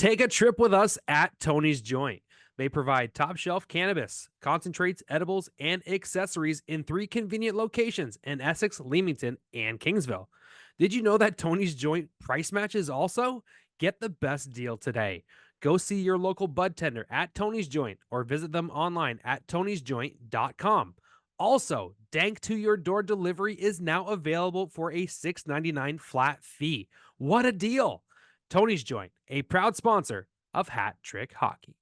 Take a trip with us at Tony's Joint. They provide top shelf cannabis, concentrates, edibles, and accessories in 3 convenient locations in Essex, Leamington, and Kingsville. Did you know that Tony's Joint price matches also? Get the best deal today. Go see your local bud tender at Tony's Joint or visit them online at tonysjoint.com. Also, Dank to Your Door delivery is now available for a $6.99 flat fee. What a deal! Tony's Joint, a proud sponsor of Hat Trick Hockey.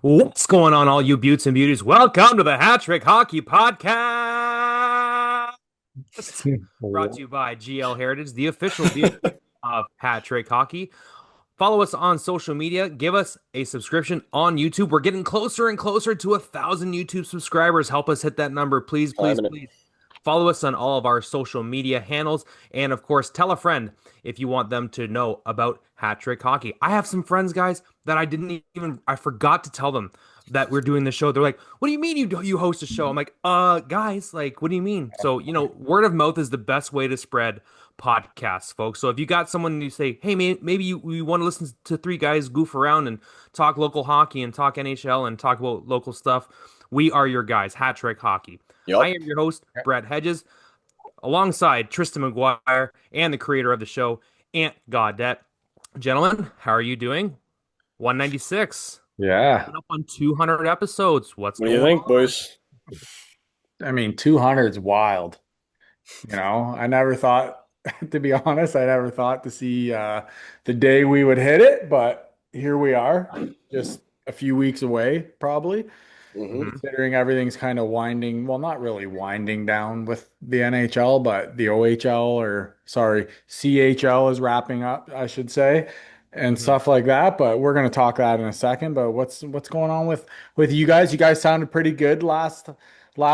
What's going on, all you beauts and beauties? Welcome to the Hat Trick Hockey Podcast. Brought to you by GL Heritage, the official dealer of Hat Trick Hockey. Follow us on social media. Give us a subscription on YouTube. We're getting closer and closer to 1,000 YouTube subscribers. Help us hit that number, please, please, please. Follow us on all of our social media handles. And, of course, tell a friend if you want them to know about Hat Trick Hockey. I have some friends, guys, that I forgot to tell them that we're doing the show. They're like, what do you mean you host a show? I'm like, guys, like, what do you mean? So, word of mouth is the best way to spread podcasts, folks. So if you got someone you say, hey, man, maybe you want to listen to 3 guys goof around and talk local hockey and talk NHL and talk about local stuff, we are your guys, Hat Trick Hockey. Yep. I am your host, Brett Hedges, alongside Tristan McGuire and the creator of the show, Ant Gaudette. Gentlemen, how are you doing? 196. Yeah. Up on 200 episodes. What do you think, boys? I mean, 200 is wild. I never thought, to be honest, I never thought to see the day we would hit it, but here we are, just a few weeks away, probably. Mm-hmm. Considering everything's kind of not really winding down with the NHL, but the CHL is wrapping up, I should say, and stuff like that. But we're going to talk that in a second. But what's going on with you guys? You guys sounded pretty good last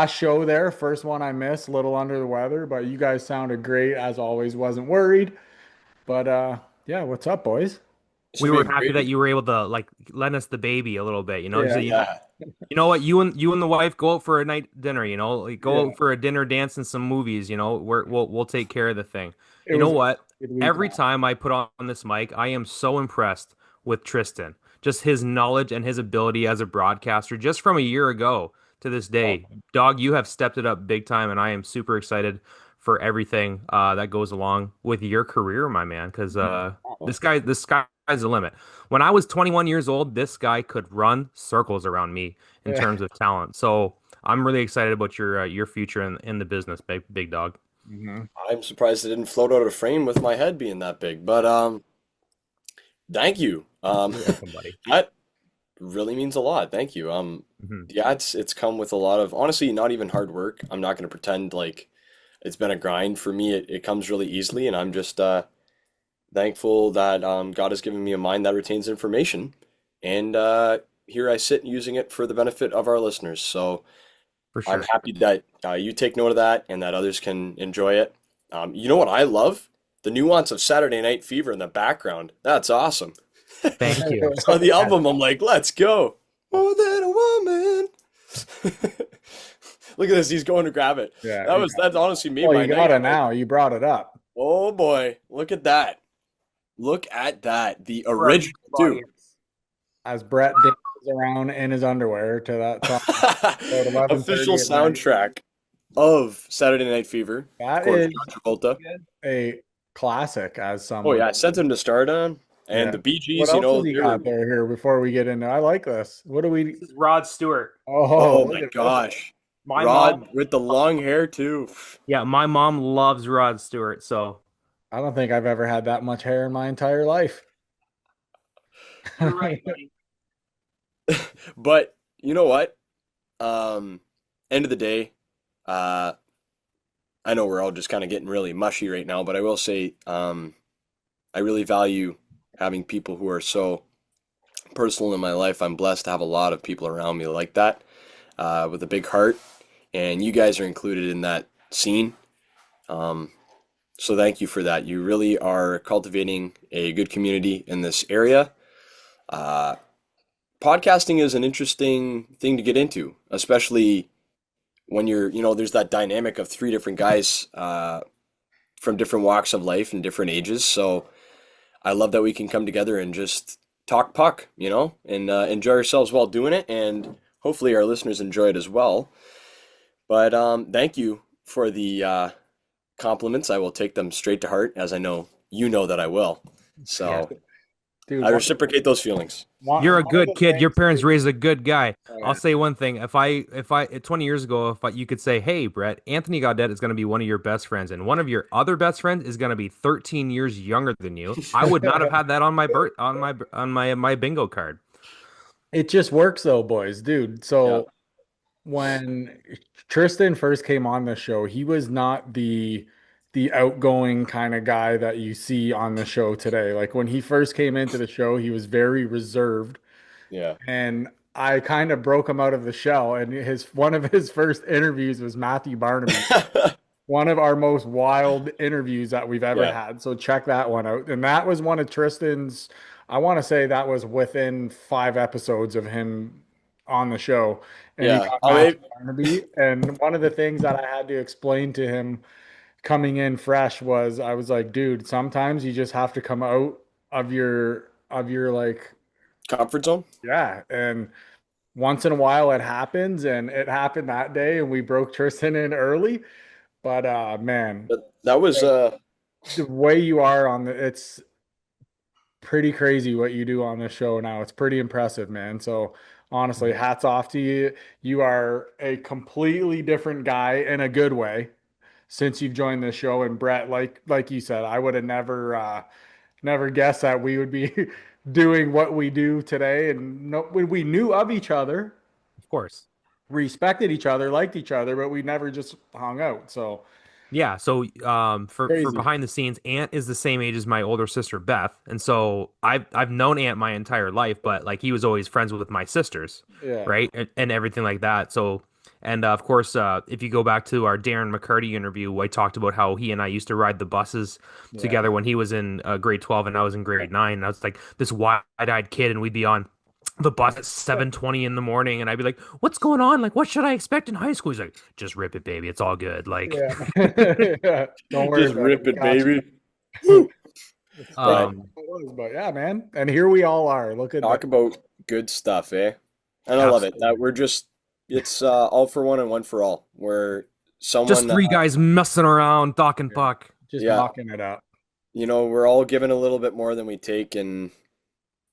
show there. First one I missed, a little under the weather, but you guys sounded great as always. Wasn't worried. But yeah, what's up, boys? We were happy that you were able to lend us the baby a little bit, Yeah. So, you know what? You and the wife go out for a night dinner. Go out for a dinner, dance, and some movies. We'll take care of the thing. You know what? Every time I put on this mic, I am so impressed with Tristan. Just his knowledge and his ability as a broadcaster, just from a year ago to this day. Dog, you have stepped it up big time, and I am super excited for everything that goes along with your career, my man. Because this guy's the limit. When I was 21 years old, this guy could run circles around me in terms of talent. So I'm really excited about your future in the business, big dog. Mm-hmm. I'm surprised it didn't float out of frame with my head being that big. But thank you. That really means a lot. Thank you. Yeah, it's come with a lot of, honestly, not even hard work. I'm not going to pretend like it's been a grind for me. It comes really easily, and I'm just thankful that God has given me a mind that retains information, and here I sit using it for the benefit of our listeners. So for sure. I'm happy that you take note of that and that others can enjoy it. You know what I love? The nuance of Saturday Night Fever in the background. That's awesome. Thank you. On the album, I'm like, let's go. More than a woman. Look at this. He's going to grab it. Yeah, that's honestly made my night. You got it now. You brought it up. Oh boy. Look at that. Look at that. The original, too. As Brett dances around in his underwear to that song. Official soundtrack of Saturday Night Fever. That is a classic as some. Oh, yeah. I sent him to start on. And the Bee Gees, what else you got there here before we get into? I like this. What do we? This is Rod Stewart. Oh my gosh. Rod mom, with the long hair too. Yeah, my mom loves Rod Stewart, so I don't think I've ever had that much hair in my entire life. You're right. But you know what? End of the day, I know we're all just kind of getting really mushy right now, but I will say, I really value having people who are so personal in my life. I'm blessed to have a lot of people around me like that, with a big heart, and you guys are included in that scene. So thank you for that. You really are cultivating a good community in this area. Podcasting is an interesting thing to get into, especially when you're, there's that dynamic of 3 different guys from different walks of life and different ages. So I love that we can come together and just talk puck, and enjoy ourselves while doing it. And hopefully our listeners enjoy it as well. But thank you for the compliments. I will take them straight to heart, as I know you know that I will. Yeah. So Dude, I reciprocate those feelings. You're a one of good the kid. Your things parents too, raised a good guy. I'll yeah. say one thing. If I 20 years ago, you could say, "Hey, Brett, Anthony Gaudette is going to be one of your best friends, and one of your other best friends is going to be 13 years younger than you," I would not have had that on my my bingo card. It just works though, boys, dude. Yeah. So when Tristan first came on the show, he was not the outgoing kind of guy that you see on the show today. Like when he first came into the show, he was very reserved, Yeah. and I kind of broke him out of the shell. And his one of his first interviews was Matthew Barnaby, one of our most wild interviews that we've ever Yeah. had. So check that one out. And that was one of Tristan's, I want to say that was within 5 episodes of him on the show. And he Yeah. got I mean, Matthew Barnaby. And one of the things that I had to explain to him coming in fresh was I was like, dude, sometimes you just have to come out of your like, comfort zone. yeah. And once in a while it happens, and it happened that day, and we broke Tristan in early. But man, But that was the way you are on it's pretty crazy what you do on this show now. It's pretty impressive, man. So honestly, hats off to you. You are a completely different guy in a good way since you've joined this show. And Brett, like you said, I would have never guessed that we would be doing what we do today. And no, we knew of each other, Of course. respected each other, liked each other, but we never just hung out. So Yeah, so for crazy. behind the scenes, Aunt is the same age as my older sister Beth, and so I've known Aunt my entire life, but like he was always friends with my sisters, Yeah. right, and everything like that. So, and of course, if you go back to our Darren McCarty interview, I talked about how he and I used to ride the buses Yeah. together when he was in grade 12 and I was in grade 9. And I was like this wide-eyed kid, and we'd be on the bus at 7:20 in the morning, and I'd be like, "What's going on? Like, what should I expect in high school?" He's like, "Just rip it, baby. It's all good." Like, Yeah. Yeah. Don't worry just about it. rip We it, got baby. you. It's crazy But um, how it was, but yeah, man. And here we all are. Look at talk that. about good stuff, eh? And I love it absolutely. that we're just it's all for one and one for all. Where Just someone, three guys messing around, talking Yeah. puck. Just yeah, mucking it up. we're all given a little bit more than we take, and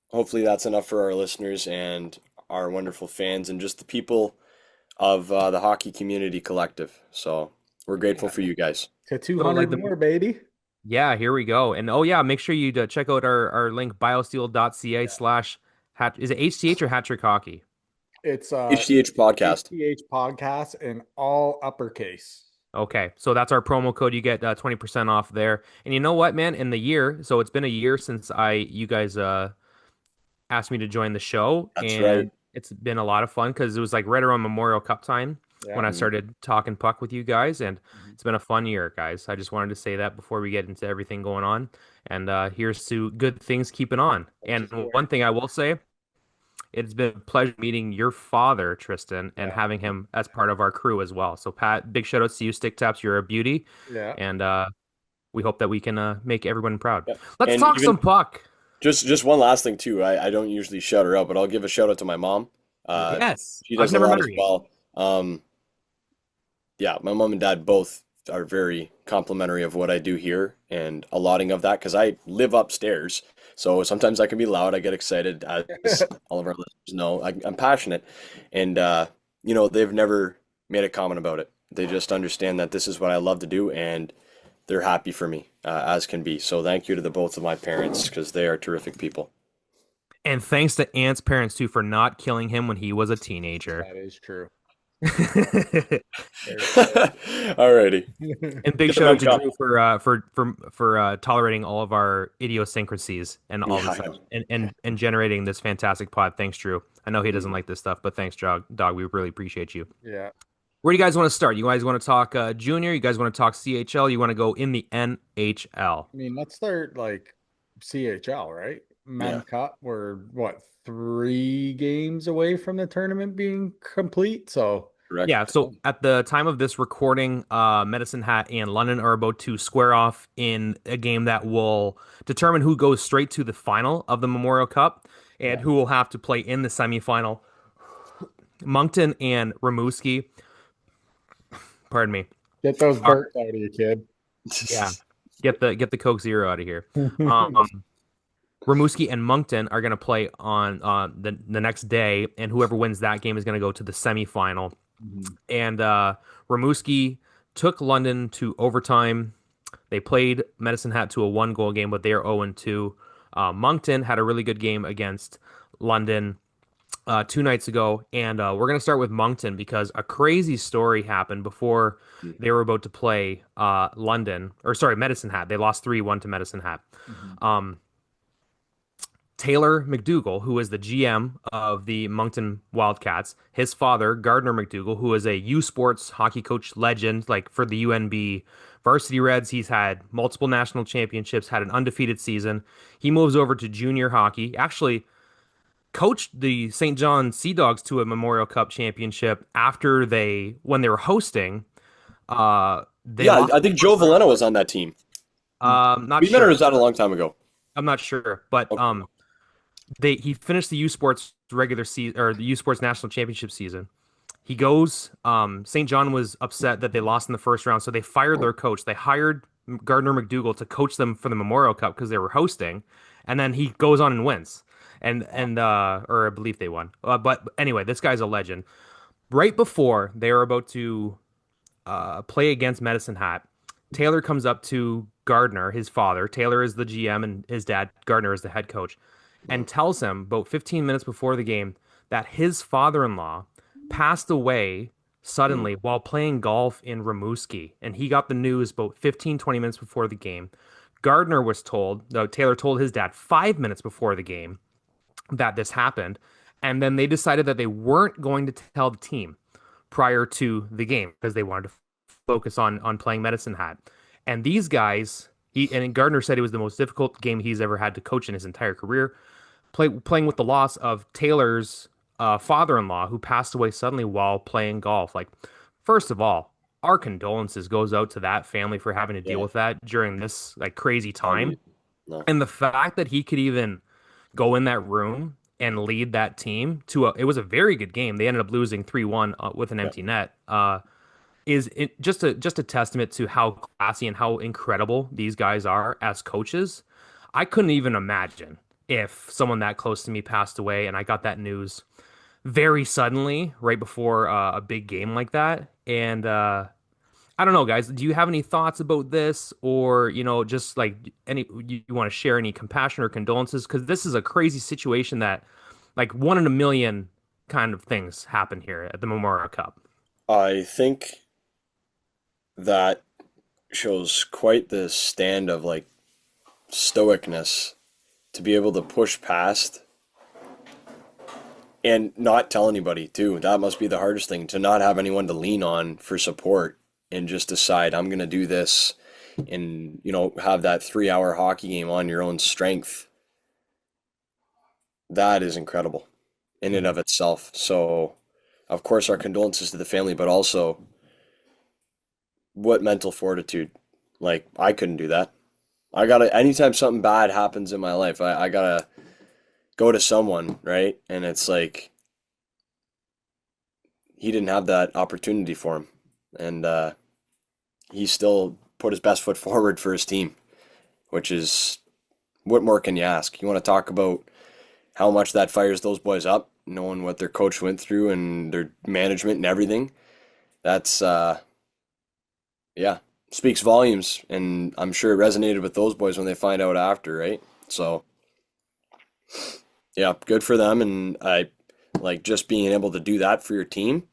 hopefully that's enough for our listeners and our wonderful fans and just the people of the hockey community collective. So we're grateful Yeah. for you guys. To So like 200 the more, baby. yeah, here we go. And oh yeah, make sure you check out our link biosteel.ca slash hat. Is it HTH or Hat Trick Hockey? It's HTH podcast. HTH podcast in all uppercase. Okay, so that's our promo code. You get 20% off there. And you know what, man? In the year, so it's been a year since you guys asked me to join the show, That's right. and it's been a lot of fun because it was like right around Memorial Cup time Yeah. when I Mhm. started talking puck with you guys, and Mhm. it's been a fun year, guys. I just wanted to say that before we get into everything going on, and here's to good things keeping on. That's And just the way. one thing I will say, it's been a pleasure meeting your father, Tristan, and Yeah. having him as part of our crew as well. So, Pat, big shout outs to you, Stick Taps. You're a beauty, Yeah. and we hope that we can make everyone proud. Yeah. Let's And talk even some puck. just one last thing too. I don't usually shout her out, but I'll give a shout out to my mom. Yeah. Yes, She I've does a never lot met as her yet. well. Yeah, my mom and dad both are very complimentary of what I do here and allotting of that because I live upstairs. So sometimes I can be loud. I get excited, as all of our listeners know. I'm passionate, and they've never made a comment about it. They just understand that this is what I love to do, and they're happy for me, as can be. So thank you to the both of my parents because they are terrific people. And thanks to Ant's parents too for not killing him when he was a teenager. That is true. Very Alrighty, true. And big get the shout out mem to cup. Drew for tolerating all of our idiosyncrasies and all Yeah, of the I such know. and generating this fantastic pod. Thanks, Drew. I know he doesn't Mhm. like this stuff, but thanks, dog. We really appreciate you. Yeah. Where do you guys want to start? You guys want to talk junior? You guys want to talk CHL? You want to go in the NHL? I mean, let's start like CHL, right? Yeah. Mem Cup, we're what, 3 games away from the tournament being complete. So correct? Yeah, so at the time of this recording, Medicine Hat and London are about to square off in a game that will determine who goes straight to the final of the Memorial Cup and Yeah. who will have to play in the semifinal. Moncton and Rimouski, pardon me. Get those Are, Burks out of you, kid. yeah, get the Coke Zero out of here. Um, Rimouski and Moncton are going to play on the next day, and whoever wins that game is going to go to the semifinal. Mhm. And Rimouski took London to overtime. They played Medicine Hat to a one-goal game, but they are 0-2. Moncton had a really good game against London 2 nights ago, and we're going to start with Moncton because a crazy story happened before they were about to play London, or sorry, Medicine Hat. They lost 3-1 to Medicine Hat. Mhm. Um, Taylor McDougall, who is the GM of the Moncton Wildcats, his father, Gardner McDougall, who is a U Sports hockey coach legend, like for the UNB Varsity Reds. He's had multiple national championships, had an undefeated season. He moves over to junior hockey. Actually, coached the St. John Sea Dogs to a Memorial Cup championship after when they were hosting. They Yeah, lost I in the think Joe first round. Valena was on that team. Not We met, or sure. was that a long time ago? I'm not sure, but Okay. he finished the U Sports regular season or the U Sports national championship season. He goes. St. John was upset that they lost in the first round, so they fired their coach. They hired Gardner McDougall to coach them for the Memorial Cup because they were hosting, and then he goes on and wins. And or I believe they won. But anyway, this guy's a legend. Right before they are about to play against Medicine Hat, Taylor comes up to Gardner, his father. Taylor is the GM and his dad, Gardner, is the head coach, and tells him about 15 minutes before the game that his father-in-law passed away Mm. suddenly while playing golf in Rimouski. And he got the news about 15, 20 minutes before the game. Gardner was told, no, Taylor told his dad 5 minutes before the game that this happened. And then they decided that they weren't going to tell the team prior to the game because they wanted to focus on playing Medicine Hat. And these guys, and Gardner said it was the most difficult game he's ever had to coach in his entire career. Playing with the loss of Taylor's father-in-law who passed away suddenly while playing golf. Like, first of all, our condolences goes out to that family for having to deal Yeah, with that during this like crazy not time. easy. No. And the fact that he could even go in that room and lead that team to it was a very good game. They ended up losing 3-1 with an Yeah. empty net. Is it just a testament to how classy and how incredible these guys are as coaches. I couldn't even imagine if someone that close to me passed away and I got that news very suddenly right before a big game like that. And I don't know, guys. Do you have any thoughts about this, or just like any you want to share any compassion or condolences? Because this is a crazy situation that, like, one in a million kind of things happen here at the Memorial Cup. I think that shows quite the stand of like stoicness to be able to push past and not tell anybody too. That must be the hardest thing, to not have anyone to lean on for support and just decide I'm gonna do this and have that 3 hour hockey game on your own strength. That is incredible in and Mhm. of itself. So of course our condolences to the family, but also what mental fortitude. Like I couldn't do that. I gotta, anytime something bad happens in my life, I gotta go to someone, right? And it's like he didn't have that opportunity for him. And he still put his best foot forward for his team, which is, what more can you ask? You want to talk about how much that fires those boys up, knowing what their coach went through and their management and everything. That's yeah, speaks volumes, and I'm sure it resonated with those boys when they find out after, right? So yeah, good for them, and I like just being able to do that for your team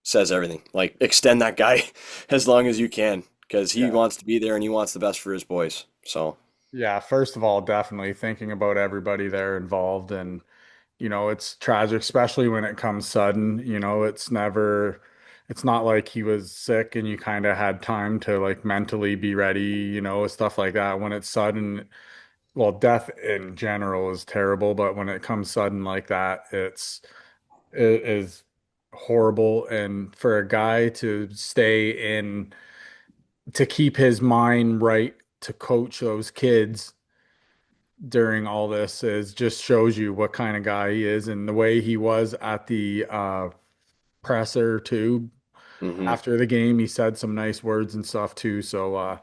says everything. Like extend that guy as long as you can because he Yeah. wants to be there and he wants the best for his boys. So Yeah, first of all, definitely thinking about everybody there involved, and it's tragic, especially when it comes sudden. It's not like he was sick and you kind of had time to like mentally be ready, stuff like that. When it's sudden, well, death in general is terrible, but when it comes sudden like that, it is. horrible. And for a guy to stay in, to keep his mind right, to coach those kids during all this is just shows you what kind of guy he is, and the way he was at the presser too. Hmm. After the game, he said some nice words and stuff too. So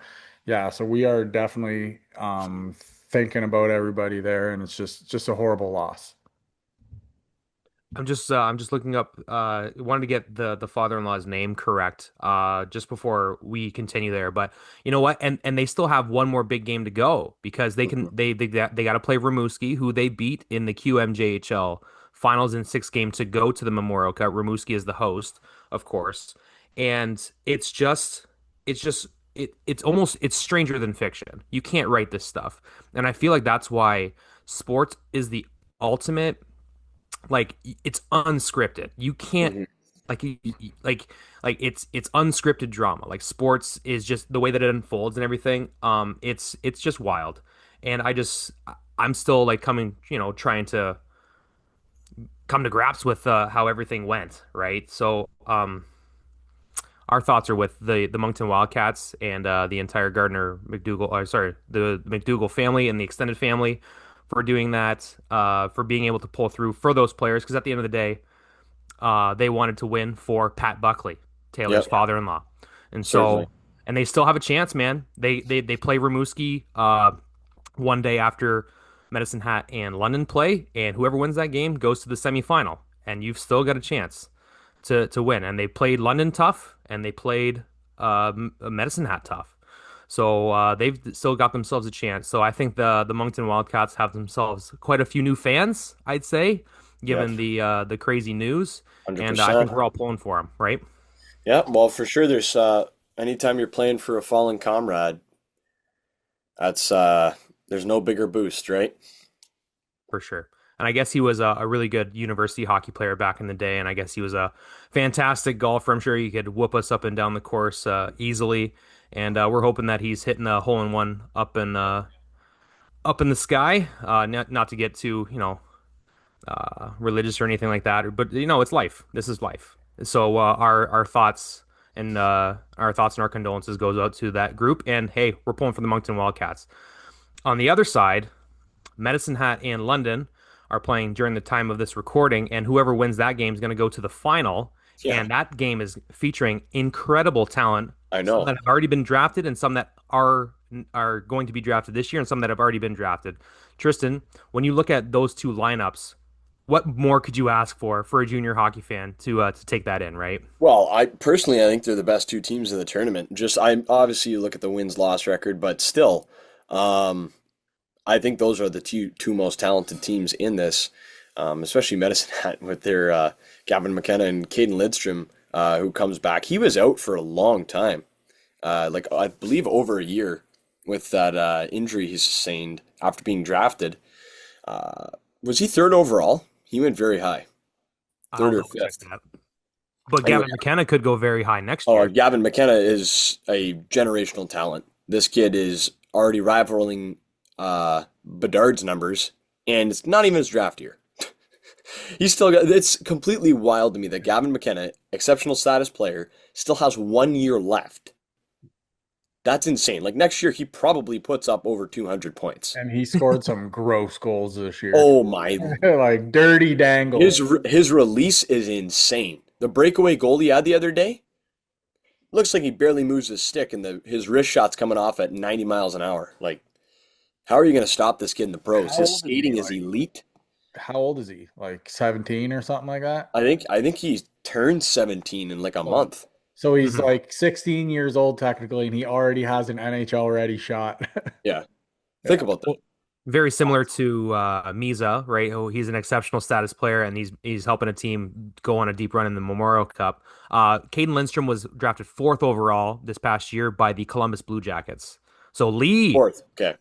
yeah, so we are definitely thinking about everybody there, and it's just a horrible loss. I'm just looking up wanted to get the father-in-law's name correct just before we continue there. But you know what? And they still have one more big game to go because Hmm. they got to play Rimouski, who they beat in the QMJHL finals in 6 games to go to the Memorial Cup. Rimouski is the host, of course. And it's just it's almost it's stranger than fiction. You can't write this stuff. And I feel like that's why sports is the ultimate, like it's unscripted. You can't Hmm. like it's unscripted drama. Like sports is just the way that it unfolds and everything. It's just wild. And I'm still like coming, trying to come to grips with how everything went, right? So our thoughts are with the Moncton Wildcats and the entire Gardner McDougal, or sorry, the McDougal family and the extended family for doing that, for being able to pull through for those players. Because at the end of the day, they wanted to win for Pat Buckley, Taylor's Yep, father-in-law, and certainly. so and they still have a chance, man. They play Rimouski one day after Medicine Hat and London play, and whoever wins that game goes to the semifinal, and you've still got a chance to win. And they played London tough, and they played Medicine Hat tough. So they've still got themselves a chance. So I think the Moncton Wildcats have themselves quite a few new fans, I'd say, Yep, given the crazy news, and I 100%. think we're all pulling for them, right? Yeah, well, for sure, there's anytime you're playing for a fallen comrade, that's there's no bigger boost, right? For sure. And I guess he was a really good university hockey player back in the day, and I guess he was a fantastic golfer. I'm sure he could whoop us up and down the course easily. And we're hoping that he's hitting a hole in one up in the sky. Not to get too religious or anything like that, but it's life. This is life. So our thoughts and our condolences goes out to that group. And hey, we're pulling for the Moncton Wildcats. On the other side, Medicine Hat and London are playing during the time of this recording, and whoever wins that game is going to go to the final. Yeah, And that game is featuring incredible talent, I some know. that have already been drafted, and some that are going to be drafted this year, and some that have already been drafted. Tristan, when you look at those two lineups, what more could you ask for a junior hockey fan to take that in, right? Well, I personally, I think they're the best two teams in the tournament. Just I obviously you look at the wins loss record, but still, um, I think those are the two most talented teams in this, especially Medicine Hat with their Gavin McKenna and Caden Lidstrom, who comes back. He was out for a long time, like I believe over a year with that injury he sustained after being drafted. Uh, was he third overall? He went very high, third I'll or double check fifth. that. But Anyway, Gavin McKenna could go very high next year. Gavin McKenna is a generational talent. This kid is already rivaling Bedard's numbers, and it's not even his draft year. He's still got. It's completely wild to me that Gavin McKenna, exceptional status player, still has 1 year left. That's insane. Like next year, he probably puts up over 200 points. And he scored some gross goals this year Oh too. my! Like dirty His dangles. his release is insane. The breakaway goal he had the other day looks like he barely moves his stick, and his wrist shot's coming off at 90 miles an hour. Like, how are you going to stop this kid in the pros? How His old is he? skating is Like elite. how old is he? Like 17 or something like that? I think he's turned 17 in like a So month. so he's Mhm. like 16 years old technically, and he already has an NHL ready shot. Yeah, think Yeah. about that. Well, very similar to Misa, right? Oh, he's an exceptional status player, and he's helping a team go on a deep run in the Memorial Cup. Caden Lindstrom was drafted fourth overall this past year by the Columbus Blue Jackets. So Fourth. Okay.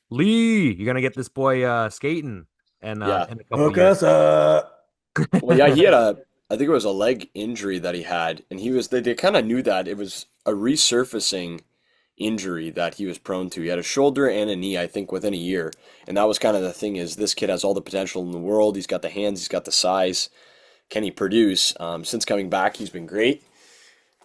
Lee, you're gonna get this boy skating and Yeah. in a couple Hook years. us up. Well, yeah, he had I think it was a leg injury that he had, and they kind of knew that it was a resurfacing injury that he was prone to. He had a shoulder and a knee, I think, within a year, and that was kind of the thing is this kid has all the potential in the world. He's got the hands, he's got the size, can he produce? Since coming back, he's been great.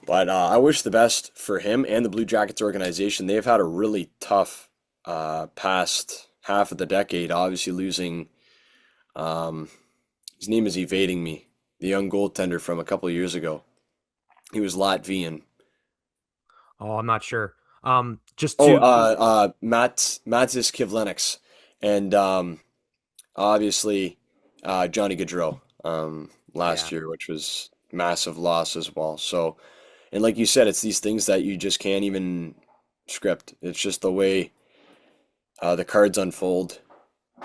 But I wish the best for him and the Blue Jackets organization. They've had a really tough past half of the decade. Obviously, losing um, his name is evading me. The young goaltender from a couple of years ago. He was Latvian. Oh, I'm not sure. Just Oh, to Matis Kivlenieks, and obviously Johnny Gaudreau last yeah, year, which was massive loss as well. So, and like you said, it's these things that you just can't even script. It's just the way the cards unfold.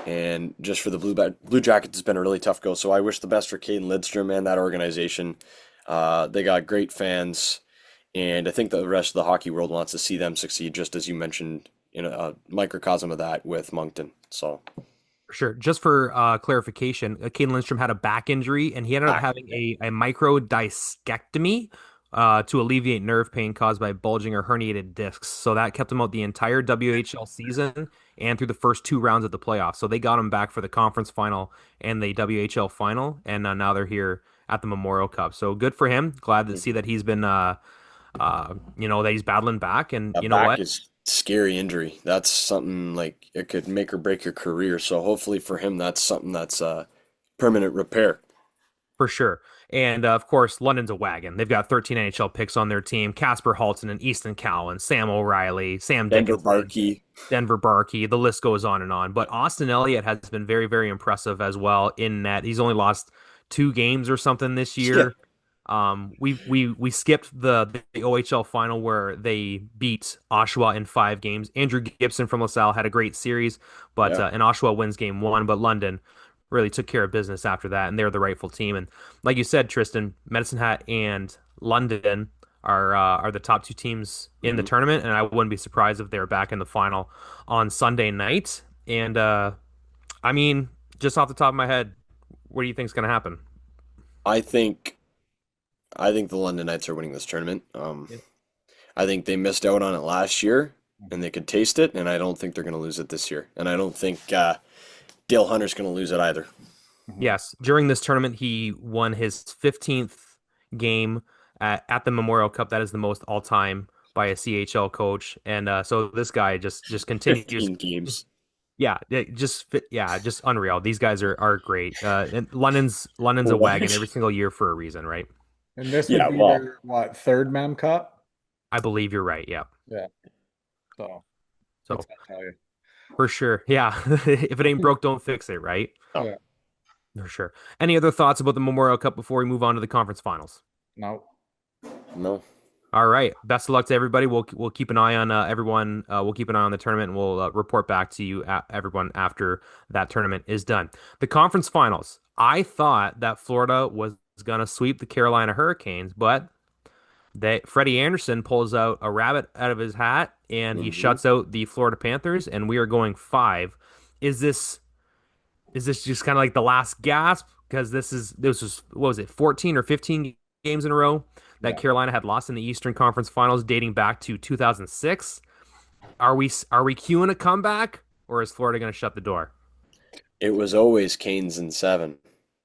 And just for the Blue Jackets, it's been a really tough go. So I wish the best for Caden Lidstrom and that organization. They got great fans, and I think the rest of the hockey world wants to see them succeed, just as you mentioned in a microcosm of that with Moncton. So sure. Just for clarification, Caden Lindstrom had a back injury, and he ended up back, having a micro discectomy to alleviate nerve pain caused by bulging or herniated discs. So that kept him out the entire WHL season and through the first two rounds of the playoffs. So they got him back for the conference final and the WHL final, and now they're here at the Memorial Cup. So good for him. Glad to see that he's been, that he's battling back. And a you know back what? is scary injury. That's something like it could make or break your career. So hopefully for him, that's something that's permanent repair. For sure. And of course, London's a wagon. They've got 13 NHL picks on their team. Casper Halton and Easton Cowan, Sam O'Reilly, Sam Denver Dickinson, Barkey. Denver Barkey. The list goes on and on. But Austin Elliott has been very, very impressive as well in net. He's only lost two games or something this Yeah, year. We skipped the OHL final where they beat Oshawa in 5 games. Andrew Gibson from LaSalle had a great series, but yeah. and Oshawa wins game 1, but London really took care of business after that, and they're the rightful team. And like you said, Tristan, Medicine Hat and London are the top two teams in the Mhm. tournament, and I wouldn't be surprised if they're back in the final on Sunday night. And I mean, just off the top of my head, what do you think is going to happen? I think I think the London Knights are winning this tournament. Yeah. I think they missed out on it last year, and they could taste it, and I don't think they're going to lose it this year. And I don't think Dale Hunter's going to lose it either. Mhm. Yes, during this tournament, he won his 15th game at the Memorial Cup. That is the most all time by a CHL coach, and so this guy just continues. 15 games. Yeah, just unreal. These guys are great. And London's a wagon every What? single year for a reason, right? And this would Yeah, be well, their what, third Mem Cup? I believe you're right. Yeah. Yeah. So what's So that tell you? for sure, yeah. If it ain't broke, don't fix it, right? no, Yeah. For sure. Any other thoughts about the Memorial Cup before we move on to the conference finals? No. no. All right. Best of luck to everybody. We'll keep an eye on everyone. We'll keep an eye on the tournament, and we'll report back to you, everyone, after that tournament is done. The conference finals. I thought that Florida was gonna sweep the Carolina Hurricanes, but Freddie Anderson pulls out a rabbit out of his hat and he Hmm. shuts out the Florida Panthers, and we are going 5. Is this just kind of like the last gasp? Because this was what was it, 14 or 15 games in a row that Yeah. Carolina had lost in the Eastern Conference Finals, dating back to 2006. Are we queuing a comeback, or is Florida going to shut the door? It was always Canes in 7.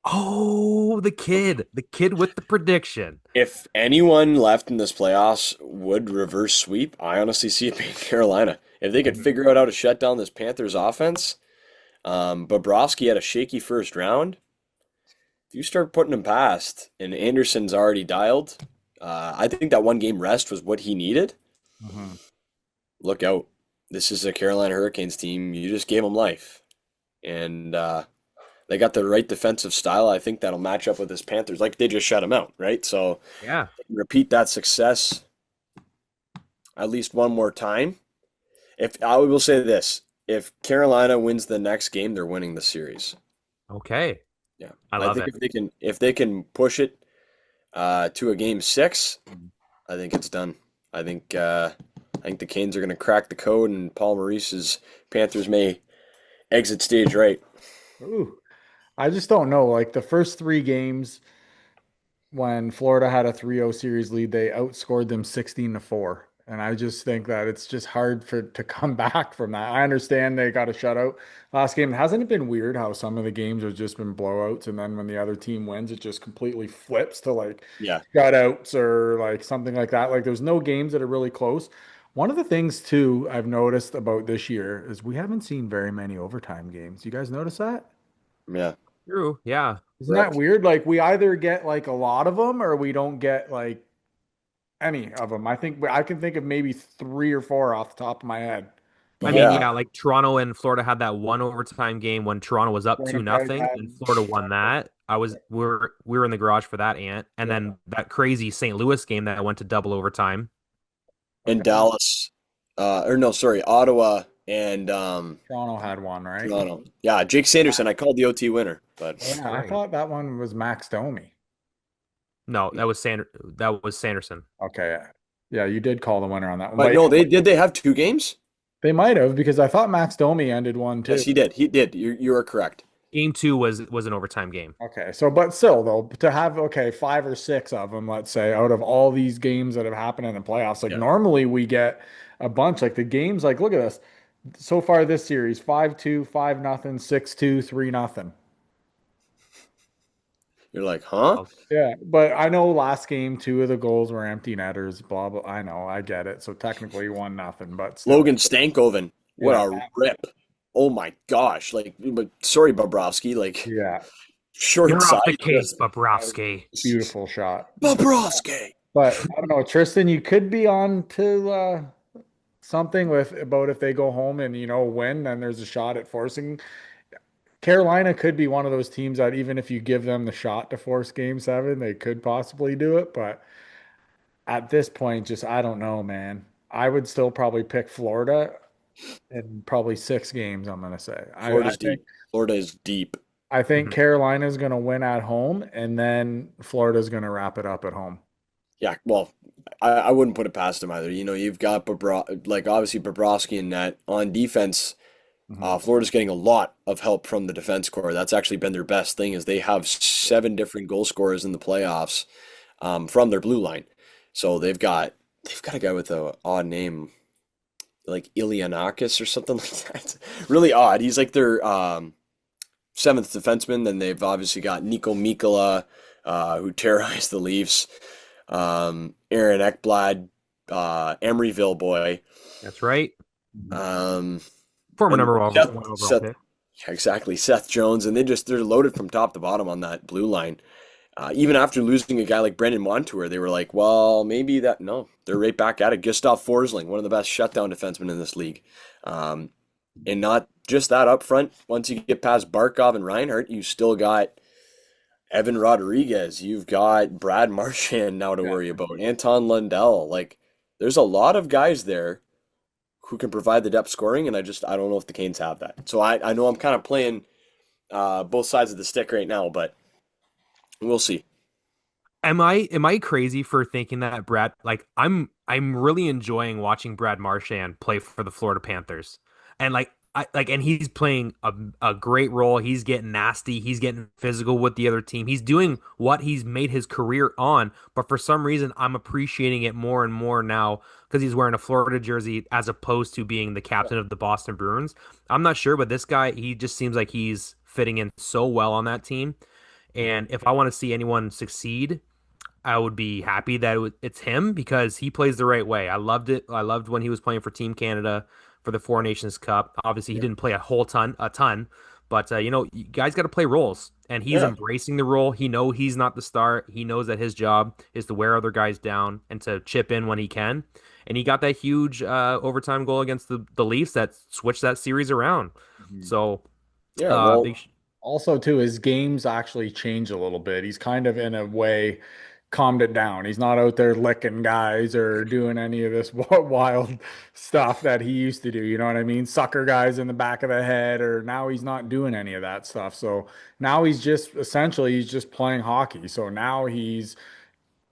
Oh, the kid with the prediction. If anyone left in this playoffs would reverse sweep, I honestly see it being Carolina. If they could Mhm. figure out how to shut down this Panthers offense, Bobrovsky had a shaky first round. If you start putting him past, and Anderson's already dialed, I think that one game rest was what he needed. Mhm. Look out. This is a Carolina Hurricanes team. You just gave them life. And they got the right defensive style. I think that'll match up with this Panthers. Like they just shut him out, right? So Yeah. repeat that success at least one more time. If I will say this, if Carolina wins the next game, they're winning the series. Okay. Yeah. I I love think it. if they can push it to a game 6, I think it's done. I think the Canes are going to crack the code, and Paul Maurice's Panthers may exit stage right. Ooh. I just don't know. Like the first three games when Florida had a 3-0 series lead, they outscored them 16-4. And I just think that it's just hard for to come back from that. I understand they got a shutout last game. Hasn't it been weird how some of the games have just been blowouts, and then when the other team wins, it just completely flips to like Yeah, shutouts or like something like that. Like there's no games that are really close. One of the things too I've noticed about this year is we haven't seen very many overtime games. You guys notice that? yeah, True. Yeah. Isn't that correct. weird? Like we either get like a lot of them or we don't get like any of them. I think I can think of maybe three or four off the top of my head. The I whole mean, Yeah, yeah, like Toronto and Florida had that one overtime game when Toronto was up two Winnipeg nothing had, and Florida won that. We were in the garage for that, and yeah. then that crazy St. Louis game that went to double overtime. and Okay. Dallas, or no, sorry, Ottawa and Toronto had one, right? Toronto. Yeah, Jake Sanderson. I called the OT winner, but Oh, yeah, I Right. thought that one was Max Domi. No, that was Sanderson. Okay. Yeah, you did call the winner on that one. but But no, yeah, they have two games? they might have because I thought Max Domi ended one Yes, too. he did. He did. You are correct. Game two was an overtime game. Okay. So, but still, though, to have, okay, five or six of them, let's say, out of all these games that have happened in the playoffs, like Yeah, normally we get a bunch, like the games, like look at this. So far this series, 5-2, 5-0, 6-2, 3-0. you're like, huh? Well, Yeah, but I know last game, two of the goals were empty netters, blah blah. I know, I get it. So technically 1-0, but still. Logan Stankoven. What Yeah, a rip! Oh my gosh! Like, but sorry, Bobrovsky. Like, yeah, short you're off the side, case, just Bobrovsky. beautiful shot. Bobrovsky. But I don't know, Tristan, you could be on to something with about if they go home and win, then there's a shot at forcing. Carolina could be one of those teams that even if you give them the shot to force game seven, they could possibly do it. But at this point, just I don't know, man. I would still probably pick Florida in probably six games, I'm gonna say. I Florida's think deep. Florida is deep. I think Mhm. Carolina's gonna win at home and then Florida's gonna wrap it up at home. Yeah, well, I wouldn't put it past him either. You know, you've got like obviously Bobrovsky in net on defense. Mhm. Florida's getting a lot of help from the defense core. That's actually been their best thing is they have seven different goal scorers in the playoffs from their blue line. So they've got a guy with a odd name like Ilianakis or something like that. Really odd. He's like their seventh defenseman. Then they've obviously got Nico Mikkola, who terrorized the Leafs. Aaron Ekblad, Emeryville boy, That's right. Mhm. um, Former and number Seth, one overall Seth, pick. yeah, exactly, Seth Jones, and they're loaded from top to bottom on that blue line. Even after losing a guy like Brendan Montour, they were like, well, maybe that. No, they're right back at it. Gustav Forsling, one of the best shutdown defensemen in this league. Um, and not just that up front. Once you get past Barkov and Reinhardt, you still got Evan Rodriguez. You've got Brad Marchand now to Yeah. worry about. Anton Lundell. Like, there's a lot of guys there who can provide the depth scoring, and I don't know if the Canes have that. So I know I'm kind of playing both sides of the stick right now, but we'll see. Am I crazy for thinking that Brad like I'm really enjoying watching Brad Marchand play for the Florida Panthers. And and he's playing a great role. He's getting nasty. He's getting physical with the other team. He's doing what he's made his career on, but for some reason I'm appreciating it more and more now because he's wearing a Florida jersey as opposed to being the captain of the Boston Bruins. I'm not sure, but this guy, he just seems like he's fitting in so well on that team. And if I want to see anyone succeed, I would be happy that it's him because he plays the right way. I loved it. I loved when he was playing for Team Canada for the Four Nations Cup. Obviously, he Yeah. didn't play a ton, but you guys got to play roles, and he's Yeah, embracing the role. He's not the star. He knows that his job is to wear other guys down and to chip in when he can. And he got that huge overtime goal against the Leafs that switched that series around. Mhm. So yeah. uh, Well, they sh- Also, too, his games actually changed a little bit. He's kind of in a way calmed it down. He's not out there licking guys or doing any of this wild stuff that he used to do. You know what I mean? Sucker guys in the back of the head, or now he's not doing any of that stuff. So now he's just playing hockey. So now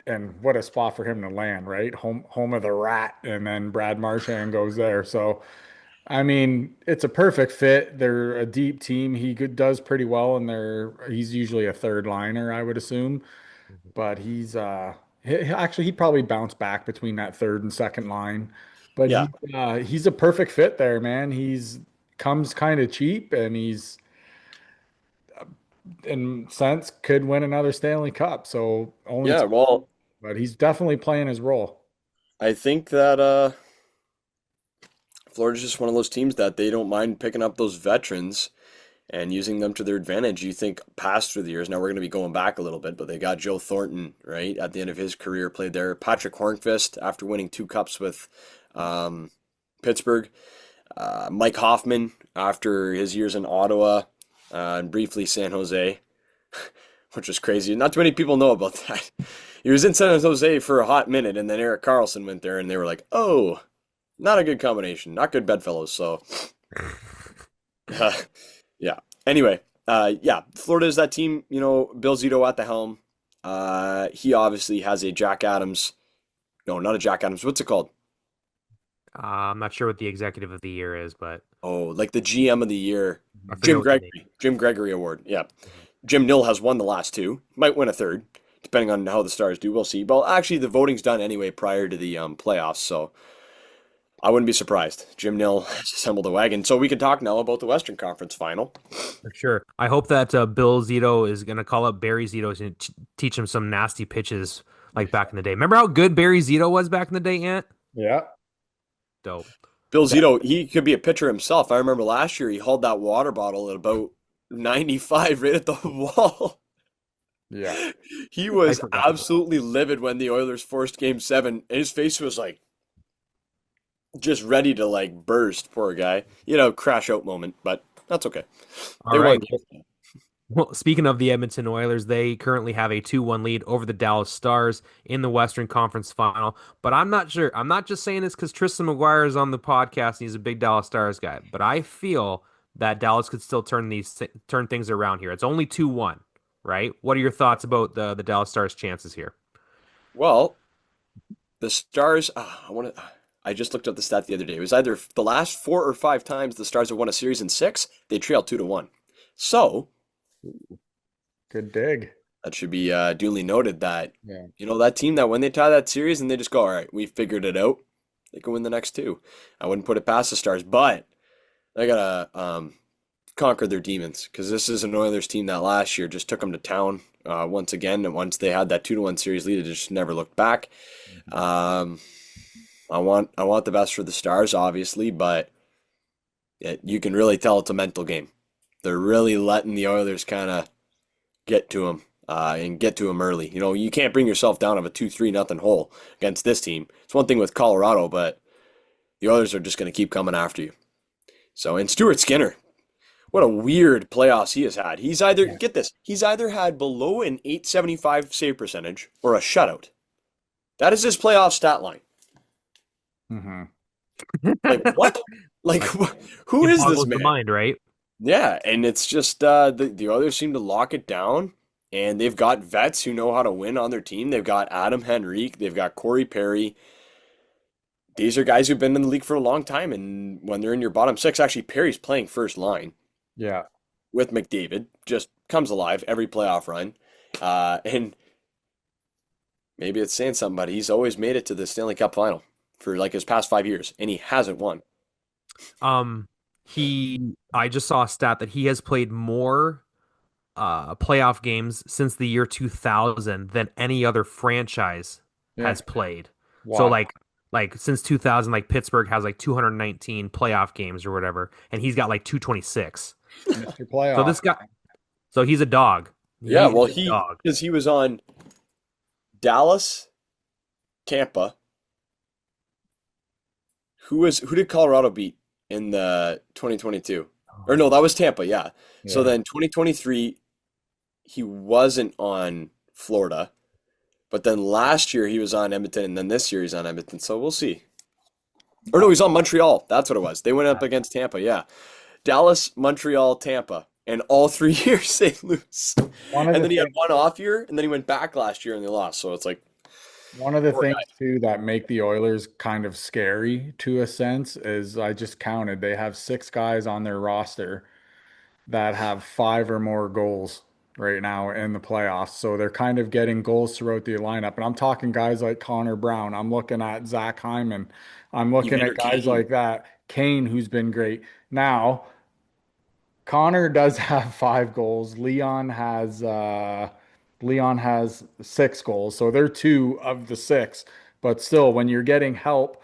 and what a spot for him to land, right? Home of the rat. And then Brad Marchand goes there. So I mean, it's a perfect fit. They're a deep team. Does pretty well, and he's usually a third liner, I would assume. But Actually, he'd probably bounce back between that third and second line, but Yeah, he's a perfect fit there, man. He's comes kind of cheap, and he's in sense could win another Stanley Cup. So only yeah. two, Well, but he's definitely playing his role. I think that Florida's just one of those teams that they don't mind picking up those veterans and using them to their advantage. You think past through the years, now we're going to be going back a little bit, but they got Joe Thornton, right, at the end of his career, played there. Patrick Hornqvist, after winning 2 cups with um, Pittsburgh. Mike Hoffman, after his years in Ottawa and briefly San Jose, which was crazy. Not too many people know about that. He was in San Jose for a hot minute, and then Eric Carlson went there, and they were like, oh, not a good combination, not good bedfellows. So, uh, yeah. Anyway, yeah, Florida is that team. Bill Zito at the helm. He obviously has a Jack Adams. No, not a Jack Adams. What's it called? I'm not sure what the executive of the year is, but Oh, like the GM of the year, I forget Jim what the name. Gregory. Jim Gregory Award. Yeah. Jim Nill has won the last two. Might win a third, depending on how the Stars do. We'll see. Well, actually, the voting's done anyway prior to the playoffs, so I wouldn't be surprised. Jim Nill has assembled a wagon. So we can talk now about the Western Conference Final. For sure. I hope that Bill Zito is going to call up Barry Zito and teach him some nasty pitches like back in the day. Remember how good Barry Zito was back in the day, Ant? Yeah. Dope. Bill Zito, he could be a pitcher himself. I remember last year he hauled that water bottle at about 95 right at the wall. Yeah. He I was forgot about absolutely livid when the Oilers forced game 7. His face was like just ready to like burst, poor guy. Crash out moment, but that's okay. All They won. right. Well, speaking of the Edmonton Oilers, they currently have a 2-1 lead over the Dallas Stars in the Western Conference Final. But I'm not sure. I'm not just saying this because Tristan McGuire is on the podcast and he's a big Dallas Stars guy. But I feel that Dallas could still turn things around here. It's only 2-1, right? What are your thoughts about the Dallas Stars' chances here? Well, the Stars, I just looked up the stat the other day. It was either the last 4 or 5 times the Stars have won a series in 6, they trailed 2-1. So Good dig. that should be duly noted that, Yeah. that team that when they tie that series and they just go, all right, we figured it out, they can win the next 2. I wouldn't put it past the Stars, but they gotta conquer their demons because this is an Oilers team that last year just took them to town once again. And once they had that 2-1 series lead, it just never looked back. Um, I want the best for the Stars, obviously, but you can really tell it's a mental game. They're really letting the Oilers kind of get to them and get to them early. You can't bring yourself down of a 2-3 nothing hole against this team. It's one thing with Colorado, but the Oilers are just going to keep coming after you. So, and Stuart Skinner, what a weird playoffs he has had. Get this, he's either had below an 875 save percentage or a shutout. That is his playoff stat line. Mm-hmm. Like, what? Like, who It is this boggles the man? mind, right? Yeah, and it's just the others seem to lock it down, and they've got vets who know how to win on their team. They've got Adam Henrique, they've got Corey Perry. These are guys who've been in the league for a long time, and when they're in your bottom 6, actually Perry's playing first line Yeah. with McDavid, just comes alive every playoff run. And maybe it's saying something, but he's always made it to the Stanley Cup final for like his past 5 years, and he hasn't won. Um, I just saw a stat that he has played more playoff games since the year 2000 than any other franchise Yeah. has played. So Wow. like since 2000, like Pittsburgh has like 219 playoff games or whatever, and he's got like 226. Mr. So Playoff. this guy, so he's a dog. Yeah, He's well, a dog. because he was on Dallas, Tampa. Who did Colorado beat in the 2022? Or no, that was Tampa, yeah. So Yeah. then 2023 he wasn't on Florida, but then last year he was on Edmonton and then this year he's on Edmonton. So we'll see. Or no, he's on Montreal. That's what it was. They went up against Tampa, yeah. Dallas, Montreal, Tampa. And all 3 years they lose. One of And the then he had things, one off year and then he went back last year and they lost. So it's like one of the poor things guy. too that make the Oilers kind of scary to a sense is I just counted they have 6 guys on their roster that have 5 or more goals. right now in the playoffs. So they're kind of getting goals throughout the lineup. And I'm talking guys like Connor Brown. I'm looking at Zach Hyman. I'm looking Evander at guys Kane. like that. Kane, who's been great. Now, Connor does have 5 goals. Leon has 6 goals. So they're 2 of the 6. But still, when you're getting help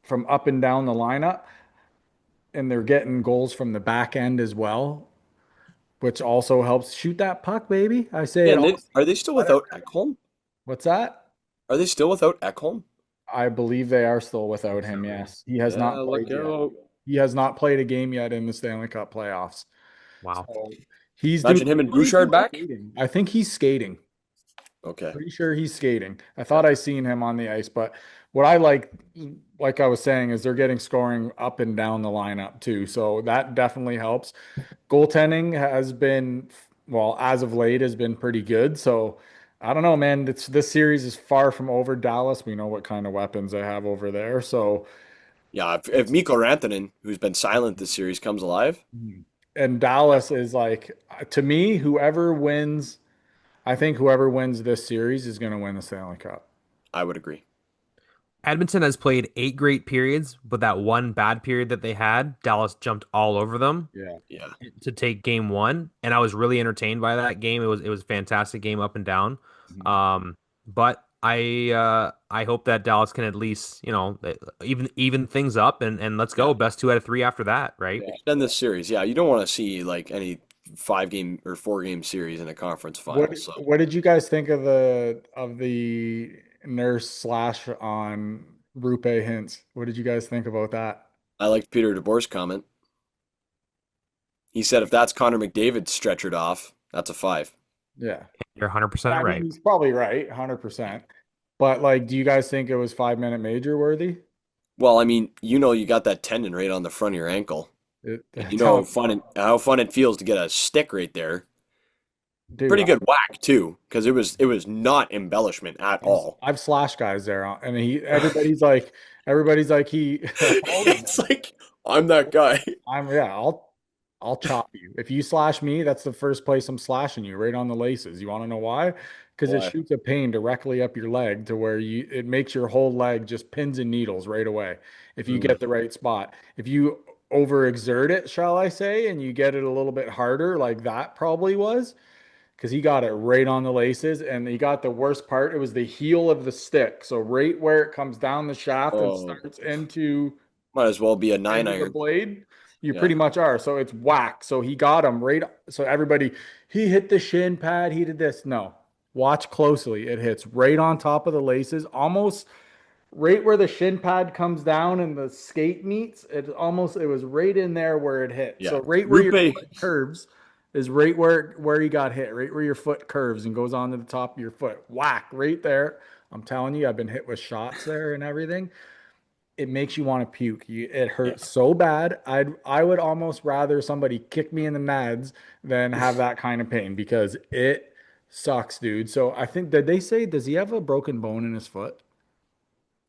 from up and down the lineup, and they're getting goals from the back end as well, which also helps shoot that puck, baby. I say Yeah, it and all. are they still without Ekholm? What's that? Are they still without Ekholm? I believe they are still I without think him. so. Yes, he has Yeah, not look played yet. out. He has not played a game yet in the Stanley Cup playoffs. Wow. So he's doing. Imagine him and Pretty sure Bouchard he's back. skating. I think he's skating. Okay. Pretty sure he's skating. I Yeah. thought I seen him on the ice, but what I like I was saying, is they're getting scoring up and down the lineup too. So that definitely helps. Goaltending has been, well, as of late, has been pretty good. So I don't know, man. This series is far from over. Dallas, we know what kind of weapons they have over there. So Yeah, if Mikko Rantanen, who's been silent this series, comes alive, and Dallas is like, to me, whoever wins, I think whoever wins this series is going to win the Stanley Cup. I would agree. Edmonton has played 8 great periods, but that one bad period that they had, Dallas jumped all over them Yeah. Yeah. to take game 1, and I was really entertained by that game. It was a fantastic game up and down. Mhm. But I hope that Dallas can at least, even things up, and let's Yeah. go best 2 out of 3 after that, right? Yeah. Extend this series. Yeah, you don't want to see like any 5 game or 4 game series in a conference What final. So what did you guys think of the nurse slash on Rupe Hintz? What did you guys think about that? I liked Peter DeBoer's comment. He said if that's Connor McDavid stretchered off, that's a 5. Yeah. You're 100% I mean, right. he's probably right, 100%. But like, do you guys think it was 5 minute major worthy? Well, I mean, you got that tendon right on the front of your ankle, and you know Tell how fun it feels to get a stick right there. dude, Pretty good whack too, because it was not embellishment at all. I've slashed guys there, and everybody's like he. It's like I'm that guy. Yeah, I'll chop you. If you slash me, that's the first place I'm slashing you, right on the laces. You want to know why? Because it Why? shoots a pain directly up your leg to where it makes your whole leg just pins and needles right away. If you Mm. get the right spot. If you overexert it, shall I say, and you get it a little bit harder, like that probably was, because he got it right on the laces, and he got the worst part. It was the heel of the stick. So right where it comes down the shaft and Oh, starts into might as well be a nine end of the iron. blade, you Yeah. pretty much are. So it's whack. So he got him right. So everybody, he hit the shin pad, he did this. No, watch closely. It hits right on top of the laces, almost right where the shin pad comes down and the skate meets. It was right in there where it hit. Yeah. So right where your Rupe. foot curves is right where you got hit, right where your foot curves and goes onto the top of your foot. Whack right there. I'm telling you, I've been hit with shots there and everything. It makes you want to puke. It Yeah. hurts so bad. I would almost rather somebody kick me in the nads than have that kind of pain, because it sucks, dude. So I think, did they say, does he have a broken bone in his foot?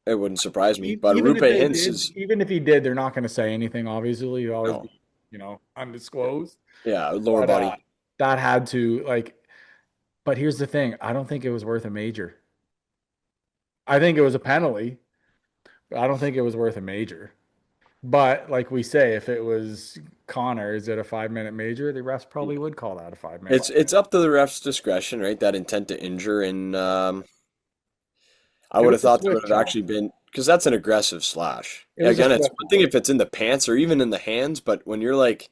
It wouldn't surprise me. But Even Rupe if they Hintz did, is even if he did, they're not going to say anything. Obviously, you always no. be, undisclosed. Yeah, lower But body. that had to, like. But here's the thing: I don't think it was worth a major. I think it was a penalty, but I don't think it was worth a major. But like we say, if it was Connor, is it a 5 minute major? The refs probably would call that a 5 minute. It's up to the ref's discretion, right? That intent to injure, and I It would was have a thought there would swift have chop. actually been because that's an aggressive slash. It was a Again, it's swift one thing chop. if it's in the pants or even in the hands, but when you're like,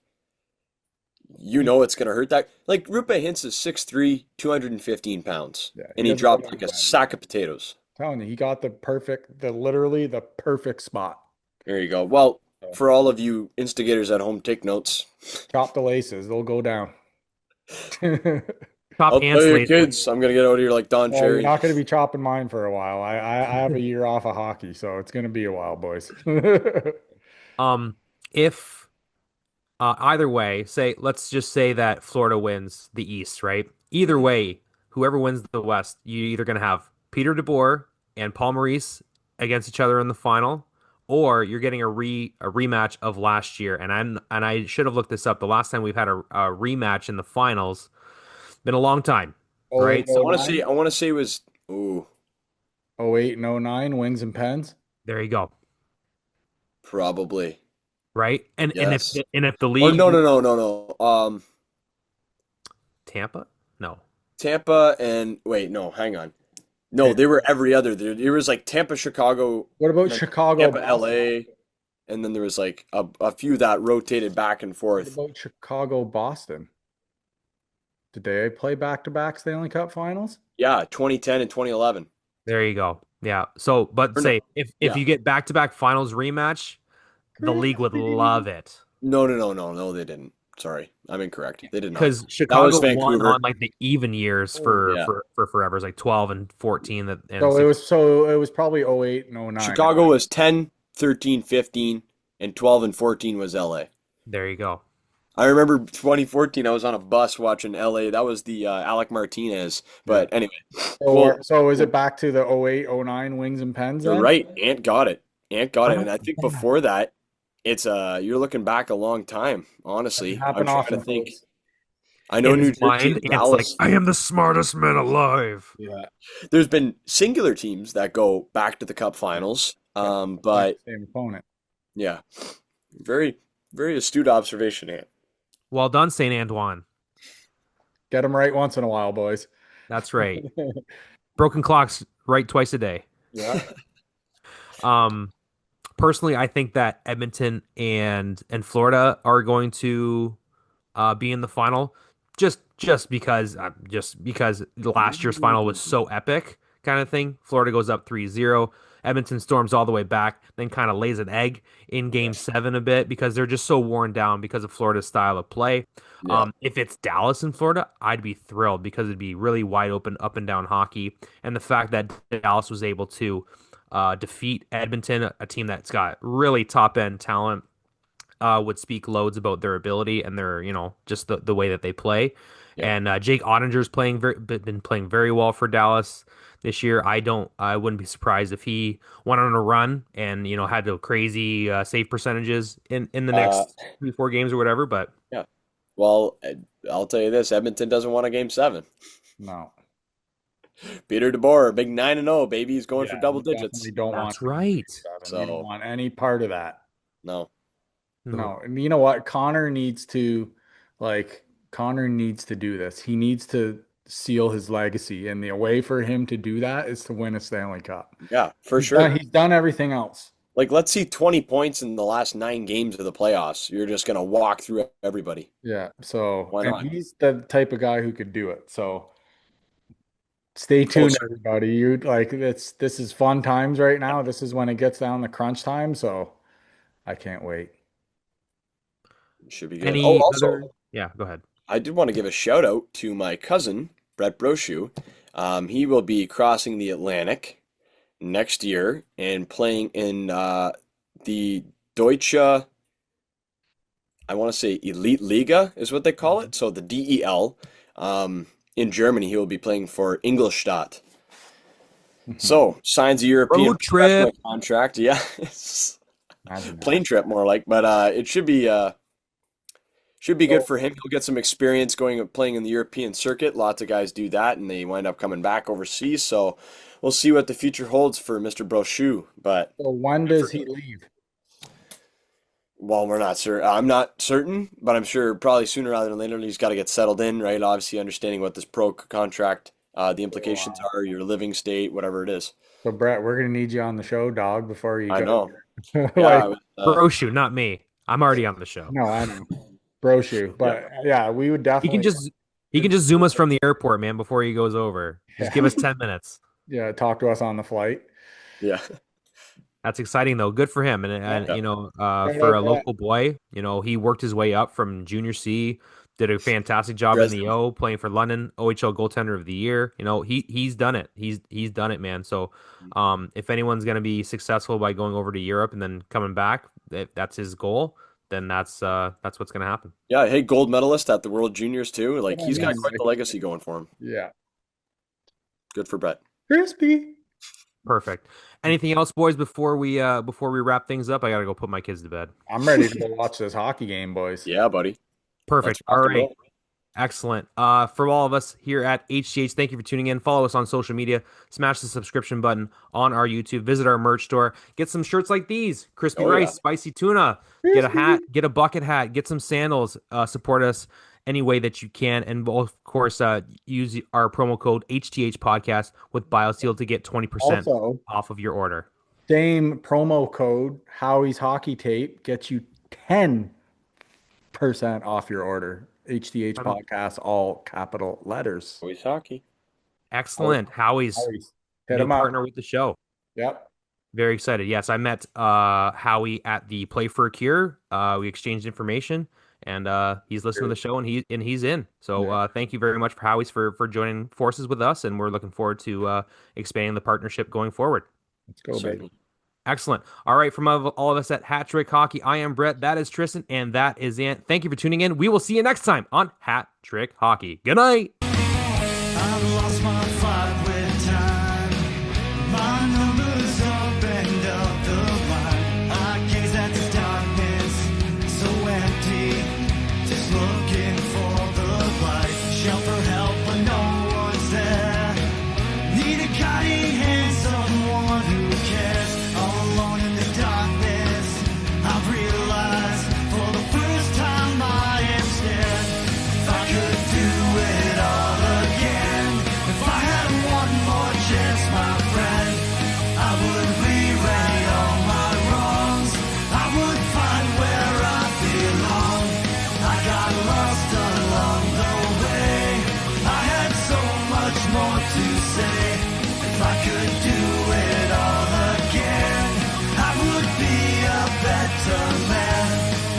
it's gonna hurt that. Like Rupe Hintz is 6'3", 215 pounds, Yeah, he and he doesn't go dropped down like a bad. sack of potatoes. I'm telling you, he got literally the perfect spot. There you go. Well, So, for all of you instigators at home, take notes. chop the laces; they'll go down. Top I'll and tell you, slate. kids, I'm gonna get out of here like Don Well, you're Cherry. not going to be chopping mine for a while. I have a year off of hockey, so it's going to be a while, boys. If either way, let's just say that Florida wins the East, right? Either Mhm. way, whoever wins the West, you either going to have Peter DeBoer and Paul Maurice against each other in the final, or you're getting a rematch of last year. And I should have looked this up. The last time we've had a rematch in the finals Been a long time, Oh eight, right? I oh So want to say nine, I want to say it was ooh, 08 and 09, wings and pens. there you go, probably. right? Yes. And if the Or league no. Tampa, no, Tampa and wait, no, hang on. No, Okay. they were every other. There was like Tampa, Chicago, What about then Chicago, Tampa, Boston? LA, and then there was like a few that rotated back and What forth. about Chicago, Boston? Did they play back-to-back Stanley Cup finals? Yeah, 2010 and 2011. there you go. Yeah. So, but Or no, say if yeah. you get back to back finals rematch, the league would Crispy. love it No, they didn't. Sorry, I'm incorrect. They did not. because That was Chicago won on Vancouver. like the even years Oh. for Yeah. forever. It's like 12 and 14 that and So it 6. was so it was probably 08 and 09. Chicago was 10, 13, 15, and 12 and 14 was LA. There you go. I remember 2014, I was on a bus watching LA. That was the Alec Martinez. Yeah. But anyway, So is well, it back to the 08, 09 wings and pens you're then? right. Ant got it. Ant got it. And I think 100%. before that, it's you're looking back a long time, honestly. I'm Happen trying to often, think. folks. I know In his New Jersey mind, and it's like Dallas. I am the smartest man alive. Yeah. There's been singular teams that go back to the Cup Finals. But playing But the same opponent. yeah, very, very astute observation, Ant. Well done, Saint Antoine. Get them right once in a while, boys. That's right. Broken clocks right twice a day. Yeah. Um, personally, I think that Edmonton and Florida are going to be in the final, just because last year's final was so epic, kind of thing. Florida goes up 3-0. Edmonton storms all the way back, then kind of lays an egg in Yeah, Game 7 a bit because they're just so worn down because of Florida's style of play. yeah, If it's Dallas and Florida, I'd be thrilled because it'd be really wide open, up and down hockey, and the fact that Dallas was able to defeat Edmonton, a team that's got really top end talent, would speak loads about their ability and their, just the way that they play. yeah. And Jake Ottinger's been playing very well for Dallas this year. I wouldn't be surprised if he went on a run and had the crazy save percentages in the Uh, next 3-4 games or whatever. But yeah. Well, I'll tell you this: Edmonton doesn't want a Game 7. No. Peter DeBoer, big 9-0, baby. He's going for Yeah, double we digits. definitely don't want that's right. 7. We don't So want any part of that. no, No. No. And you know what? Connor needs to do this. He needs to seal his legacy. And the way for him to do that is to win a Stanley Cup. yeah, for sure. He's done everything else. Like, let's see 20 points in the last 9 games of the playoffs. You're just gonna walk through everybody. Yeah. So, Why and not? he's the type of guy who could do it. So stay tuned, Closer. everybody. This is fun times right now. This is when it gets down the crunch time. So I can't wait. Should be good. Oh, Any also, other? Yeah, go ahead. I did want to give a shout out to my cousin, Brett Brochu. He will be crossing the Atlantic next year and playing in the Deutsche, I want to say Elite Liga is what they call it. So the DEL. In Germany, he will be playing for Ingolstadt. So signs a European Road trip. professional contract. Yeah, Imagine that. plane trip more like, but it should be good for him. He'll get some experience playing in the European circuit. Lots of guys do that, and they wind up coming back overseas. So we'll see what the future holds for Mr. Brochu. But So when does he leave? well, we're not sure. I'm not certain, but I'm sure probably sooner rather than later he's got to get settled in, right? Obviously, understanding what this pro contract, the implications are, your living state, whatever it is. So Brett, we're gonna need you on the show, dog, before you I go. know. Like, Yeah, Brochu, not me. I'm already on the show. no, I know. Bro shoe. But yeah, we would He definitely can just zoom us from the airport, man, before he goes over. Just give us 10 minutes. yeah, talk to us on the flight. yeah, That's exciting though. Good for him. And Yeah. Shout for a out Brett. local boy, he worked his way up from junior C, did a fantastic job in Dresden. the O, playing for London, OHL goaltender of the year. He's done it. He's done it, man. So if anyone's gonna be successful by going over to Europe and then coming back, if that's his goal, then that's what's gonna happen. Yeah, hey, gold medalist at the World Juniors too. Like he's got Yes. quite the legacy going for him. Yeah. Good for Brett. Crispy. Perfect. Anything else, boys, before we wrap things up? I gotta go put my kids to bed. I'm ready to go watch this hockey game, boys. Yeah, buddy. Perfect. Let's rock All and right. roll. Excellent. For all of us here at HTH, thank you for tuning in. Follow us on social media. Smash the subscription button on our YouTube. Visit our merch store. Get some shirts like these: crispy Oh yeah. rice, spicy tuna. Get a hat. Get a bucket hat. Get some sandals. Support us any way that you can, and we'll, of course, use our promo code HTH Podcast with BioSteel to get 20% Also, off of your order. same promo code, Howie's Hockey Tape, gets you 10% off your order. HDH Podcast, all capital letters. Always hockey. Excellent. Howie's Howie's. Hit new him up. partner with the show. Yep. Very excited. Yes, I met Howie at the Play for a Cure. We exchanged information, and he's listening to the show, and he's in. So thank you very much for Howie's for joining forces with us, and we're looking forward to expanding the partnership going forward. Let's go, baby. Excellent. All right, from all of us at Hat Trick Hockey, I am Brett. That is Tristan, and that is Ant. Thank you for tuning in. We will see you next time on Hat Trick Hockey. Good night.